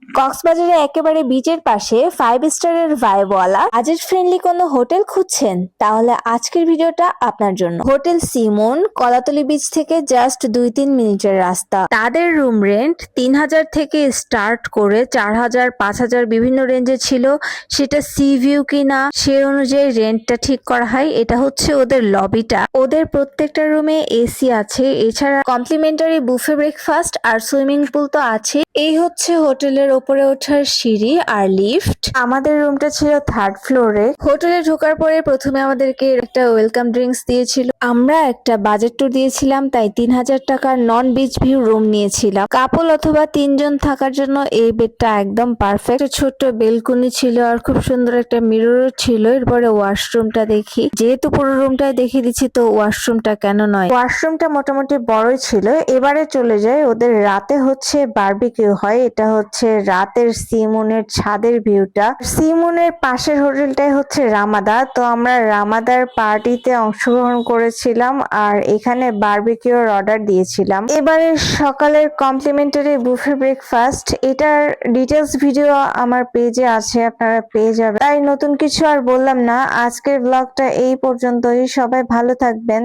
কক্সবাজারে একেবারে বিচের পাশে 5 স্টারের ভাইবওয়ালা বাজেট ফ্রেন্ডলি কোনো হোটেল খুঁজছেন, তাহলে আজকের ভিডিওটা আপনার জন্য। হোটেল সিমুন কলাতলি বিচ থেকে জাস্ট 2-3 মিনিটের রাস্তা। তাদের রুম রেন্ট 3,000 থেকে স্টার্ট করে 4,000, 5,000 বিভিন্ন রেঞ্জে ছিল। সেটা সি ভিউ কিনা সে অনুযায়ী রেন্টটা ঠিক করা হয়। এটা হচ্ছে ওদের লবিটা। ওদের প্রত্যেকটা রুমে এসি আছে, এছাড়া কমপ্লিমেন্টারি বুফে ব্রেকফাস্ট আর সুইমিং পুল তো আছে। এই হচ্ছে হোটেলের উপরে ওঠার সিঁড়ি আর লিফট। আমাদের রুমটা ছিল 3rd ফ্লোরে। হোটেলে ঢোকার পরে প্রথমে আমাদেরকে একটা ওয়েলকাম ড্রিঙ্কস দিয়েছিল। আমরা একটা বাজেট ট্যুর দিয়েছিলাম, তাই 3,000 টাকার নন বিচ ভিউ রুম নিয়েছিলাম। কাপল অথবা 3 জন থাকার জন্য এই বেডটা একদম পারফেক্ট। ছোট্ট বেলকনি ছিল আর খুব সুন্দর একটা মিররও ছিল। এরপরে ওয়াশরুমটা দেখি, যেহেতু পুরো রুমটাই দেখিয়ে দিচ্ছি তো ওয়াশরুমটা কেন নয়। ওয়াশরুমটা মোটামুটি বড়ই ছিল। এবারে চলে যায় ওদের রাতে হচ্ছে বারবিকিউ হয়। এটা হচ্ছে রাতের সিমুনের ছাদের ভিউটা। সিমুনের পাশের হোটেলটাই হচ্ছে রামাদা, তো আমরা রামাদার পার্টিতে অংশগ্রহণ করেছিলাম আর এখানে বারবিকিউর অর্ডার দিয়েছিলাম। এবারে সকালের কমপ্লিমেন্টারি বুফে ব্রেকফাস্ট, এটার ডিটেলস ভিডিও আমার পেজে আছে, আপনারা পেয়ে যাবেন। তাই নতুন কিছু আর বললাম না। আজকের ব্লগটা এই পর্যন্তই। সবাই ভালো থাকবেন।